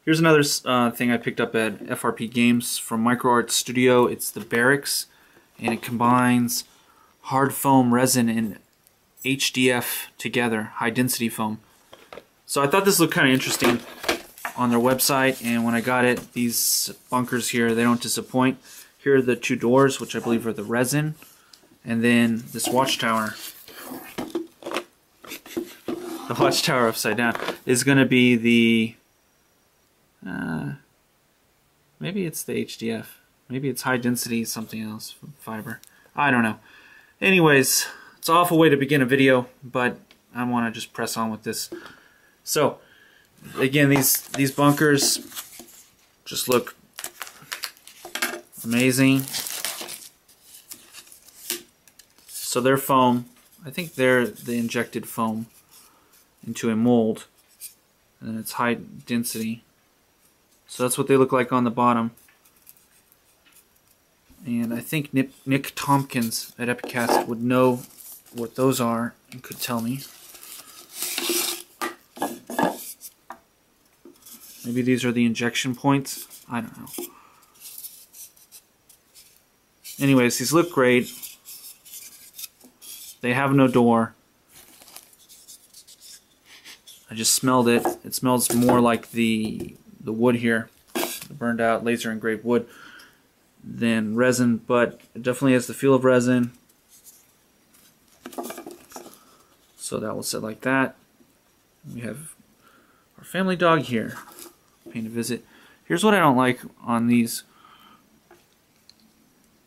Here's another thing I picked up at FRP Games from Micro Art Studio. It's the Barracks, and it combines hard foam, resin, and HDF together, high density foam. So I thought this looked kind of interesting on their website, and when I got it, these bunkers here, they don't disappoint. Here are the two doors, which I believe are the resin, and then this watchtower. The watchtower upside down is going to be the maybe it's the HDF. Maybe it's high density something else, fiber. I don't know. Anyways, it's an awful way to begin a video, but I want to just press on with this. So, again, these bunkers just look amazing. So they're foam. I think they're the injected foam into a mold, and then it's high density. So that's what they look like on the bottom. And I think Nick Tompkins at Epicast would know what those are and could tell me. Maybe these are the injection points. I don't know. Anyways, these look great. They have no door. I just smelled it. It smells more like the wood here, the burned out laser engraved wood, than resin, but it definitely has the feel of resin. So that will sit like that. We have our family dog here, paying a visit. Here's what I don't like on these.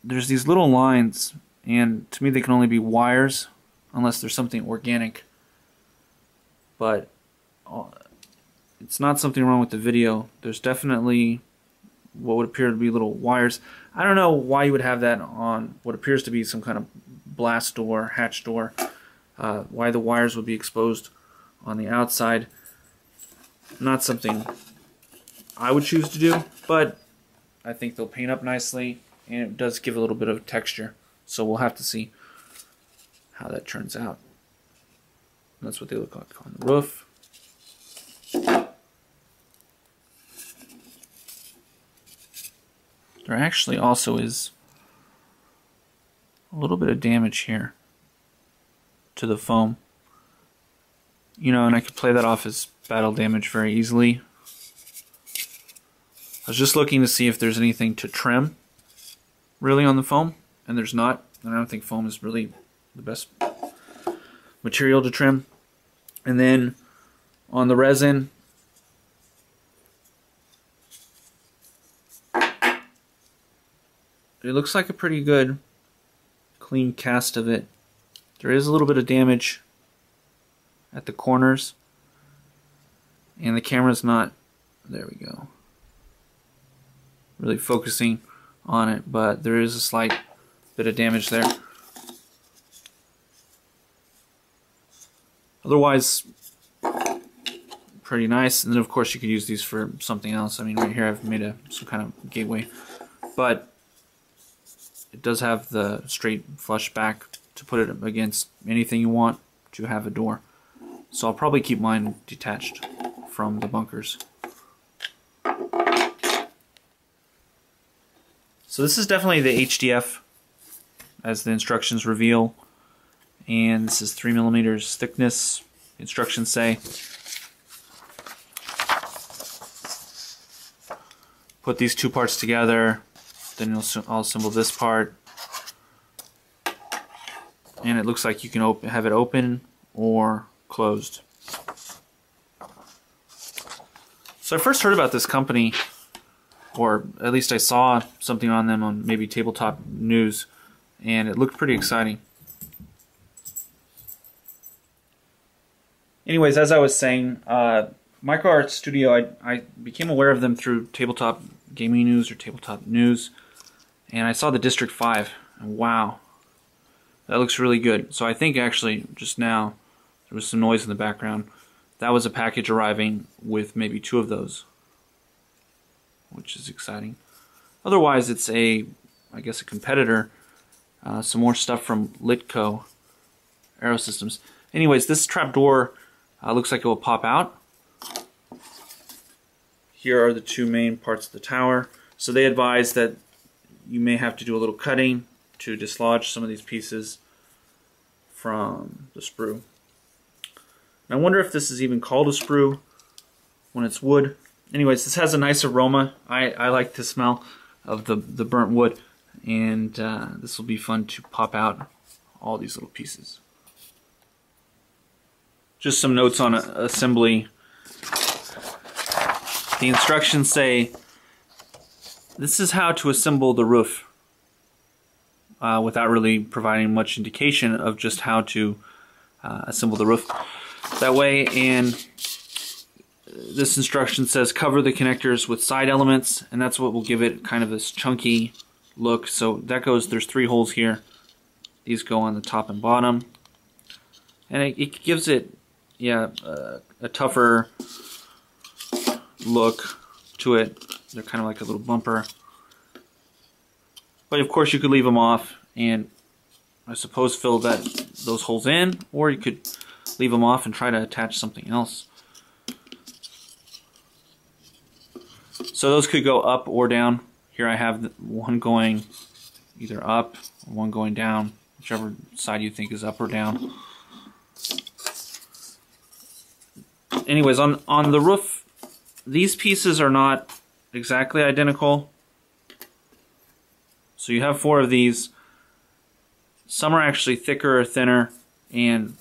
There's these little lines, and to me they can only be wires unless there's something organic. But it's not something wrong with the video. There's definitely what would appear to be little wires. I don't know why you would have that on what appears to be some kind of blast door, hatch door. Why the wires would be exposed on the outside. Not something I would choose to do, but I think they'll paint up nicely, and it does give a little bit of texture. So we'll have to see how that turns out. That's what they look like on the roof. There actually also is a little bit of damage here to the foam. You know, and I could play that off as battle damage very easily. I was just looking to see if there's anything to trim really on the foam, and there's not. And I don't think foam is really the best material to trim. And then on the resin, it looks like a pretty good clean cast of it. There is a little bit of damage at the corners, and the camera's not, there we go, really focusing on it, but there is a slight bit of damage there. Otherwise, pretty nice. And then of course you could use these for something else. I mean, right here I've made some kind of gateway, but it does have the straight flush back to put it against anything you want to have a door. So I'll probably keep mine detached from the bunkers. So this is definitely the HDF, as the instructions reveal. And this is 3mm thickness, instructions say. Put these two parts together, then I'll assemble this part. And it looks like you can have it open or closed. So I first heard about this company, or at least I saw something on them on maybe Tabletop News, and it looked pretty exciting. Anyways, as I was saying, Micro Art Studio, I became aware of them through Tabletop Gaming News or Tabletop News, and I saw the District 5, and wow, that looks really good. So I think actually just now, there was some noise in the background, that was a package arriving with maybe 2 of those, which is exciting. Otherwise, it's I guess a competitor, some more stuff from Litco Aerosystems. Anyways, this trapdoor looks like it will pop out here are the two main parts of the tower. So they advise that you may have to do a little cutting to dislodge some of these pieces from the sprue. And I wonder if this is even called a sprue when it's wood. Anyways, this has a nice aroma. I like the smell of the burnt wood, and this will be fun to pop out all these little pieces. Just some notes on assembly. The instructions say this is how to assemble the roof without really providing much indication of just how to assemble the roof that way. And this instruction says cover the connectors with side elements, and that's what will give it kind of this chunky look. So that goes, there's 3 holes here. These go on the top and bottom, and it gives it, yeah, a tougher look to it. They're kind of like a little bumper, but of course you could leave them off and I suppose fill those holes in, or you could leave them off and try to attach something else. So those could go up or down. Here I have one going either up or one going down, whichever side you think is up or down. Anyways, on the roof, these pieces are not exactly identical. So you have 4 of these. Some are actually thicker or thinner, and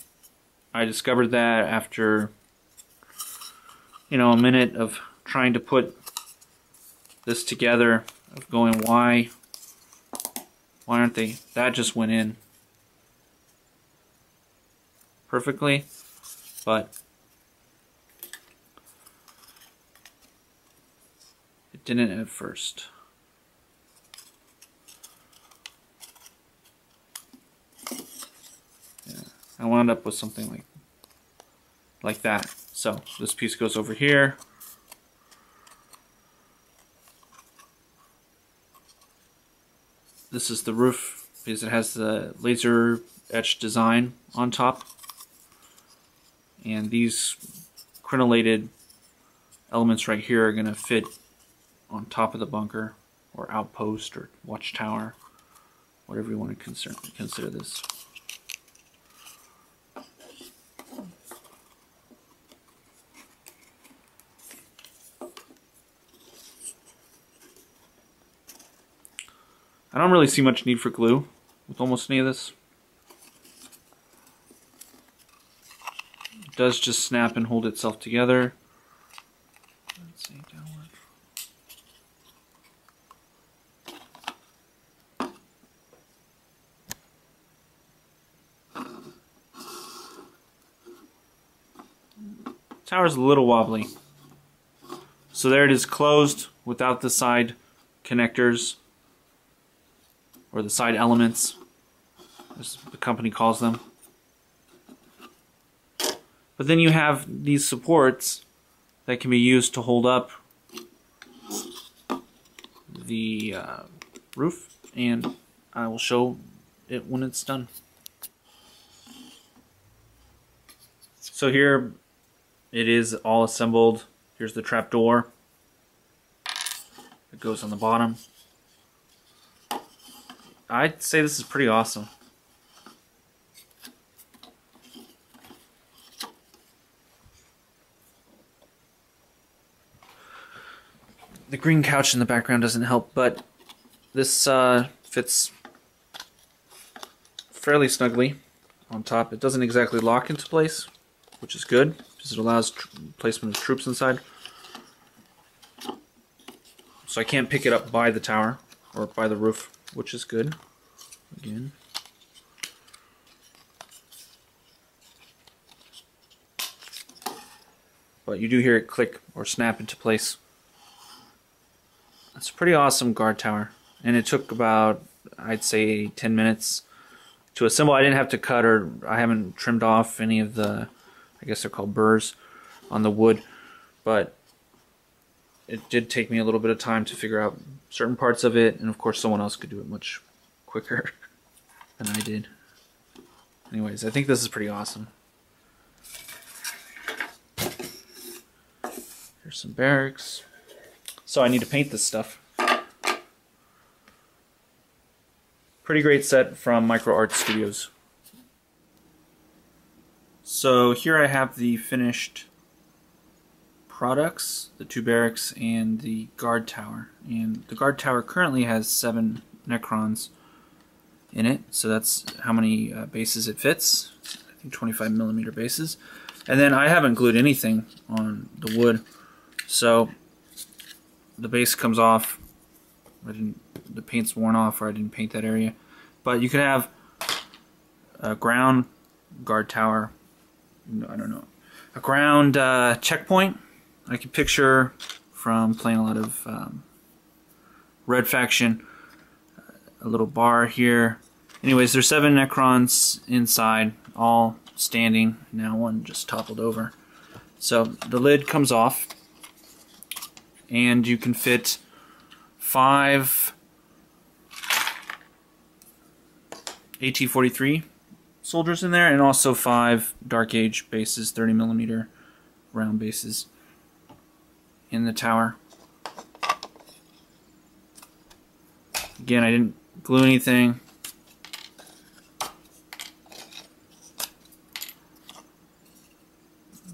I discovered that after, you know, a minute of trying to put this together, of going, why aren't they? That just went in perfectly, but it didn't at first. Yeah, I wound up with something like that. So this piece goes over here. This is the roof because it has the laser etched design on top, and these crenellated elements right here are going to fit on top of the bunker or outpost or watchtower, whatever you want to consider this. I don't really see much need for glue with almost any of this. It does just snap and hold itself together. Let's see, downward. Tower's a little wobbly. So there it is, closed without the side connectors, or the side elements, as the company calls them. But then you have these supports that can be used to hold up the roof, and I will show it when it's done. So here it is all assembled. Here's the trapdoor. It goes on the bottom. I'd say this is pretty awesome. The green couch in the background doesn't help, but this fits fairly snugly on top. It doesn't exactly lock into place, which is good because it allows placement of troops inside. So I can't pick it up by the tower or by the roof, which is good. Again. But you do hear it click or snap into place. It's a pretty awesome guard tower, and it took about, I'd say, 10 minutes to assemble. I didn't have to cut, or I haven't trimmed off any of the, I guess they're called burrs, on the wood, but it did take me a little bit of time to figure out certain parts of it, and of course someone else could do it much quicker than I did. Anyways, I think this is pretty awesome. Here's some barracks. So I need to paint this stuff. Pretty great set from Micro Art Studios. So here I have the finished products, the 2 barracks and the guard tower. And the guard tower currently has 7 Necrons in it, so that's how many bases it fits. I think 25mm bases. And then I haven't glued anything on the wood, so the base comes off. The paint's worn off, or I didn't paint that area. But you could have a ground guard tower, I don't know, a ground checkpoint. I can picture from playing a lot of Red Faction, a little bar here. Anyways, there's 7 Necrons inside, all standing. Now one just toppled over. So the lid comes off, and you can fit 5 AT-43 soldiers in there, and also 5 Dark Age bases, 30mm round bases in the tower. Again, I didn't glue anything.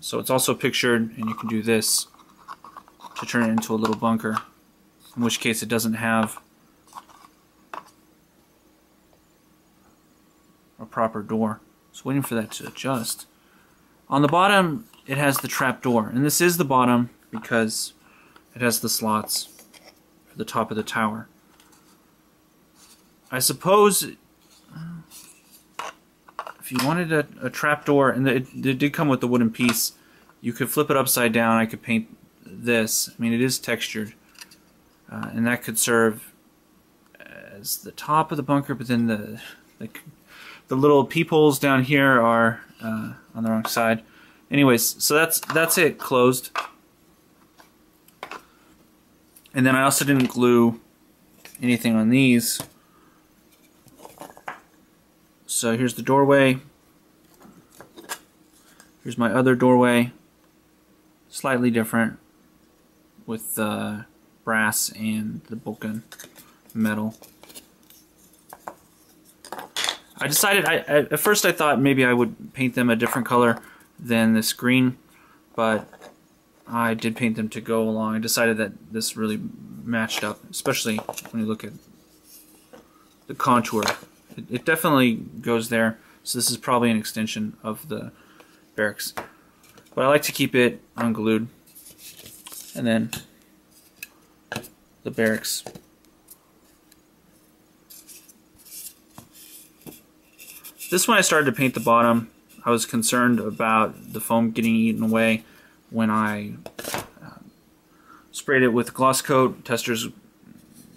So it's also pictured, and you can do this to turn it into a little bunker, in which case it doesn't have a proper door. Just waiting for that to adjust. On the bottom, it has the trapdoor, and this is the bottom because it has the slots for the top of the tower. I suppose if you wanted a trapdoor, and it did come with the wooden piece, you could flip it upside down. I could paint this. I mean, it is textured, and that could serve as the top of the bunker, but then the little peepholes down here are on the wrong side. Anyways, so that's it closed. And then I also didn't glue anything on these. So here's the doorway. Here's my other doorway. Slightly different with the brass and the Vulcan metal. I decided, at first I thought maybe I would paint them a different color than this green, but I did paint them to go along. I decided that this really matched up, especially when you look at the contour. It definitely goes there, so this is probably an extension of the barracks. But I like to keep it unglued. And then the barracks. This one I started to paint the bottom. I was concerned about the foam getting eaten away when I sprayed it with gloss coat, Tester's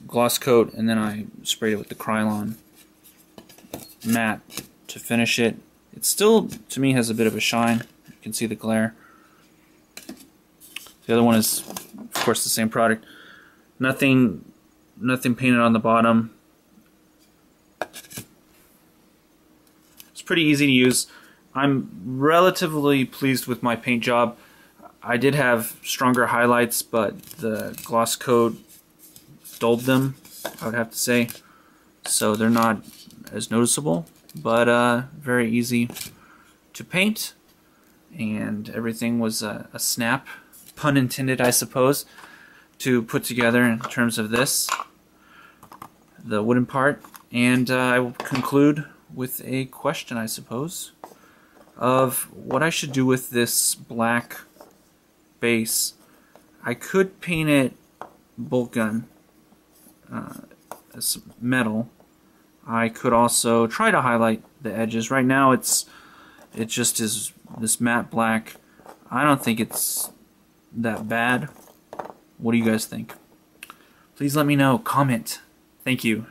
gloss coat, and then I sprayed it with the Krylon matte to finish it. It still, to me, has a bit of a shine. You can see the glare. The other one is, of course, the same product. Nothing painted on the bottom. It's pretty easy to use. I'm relatively pleased with my paint job. I did have stronger highlights, but the gloss coat dulled them, I would have to say. So they're not as noticeable, but very easy to paint. And everything was a snap, pun intended, I suppose, to put together in terms of this, the wooden part. And I will conclude with a question, I suppose, of what I should do with this black base. I could paint it bolt gun as metal. I could also try to highlight the edges. Right now it just is this matte black. I don't think it's that bad. What do you guys think? Please let me know. Comment. Thank you.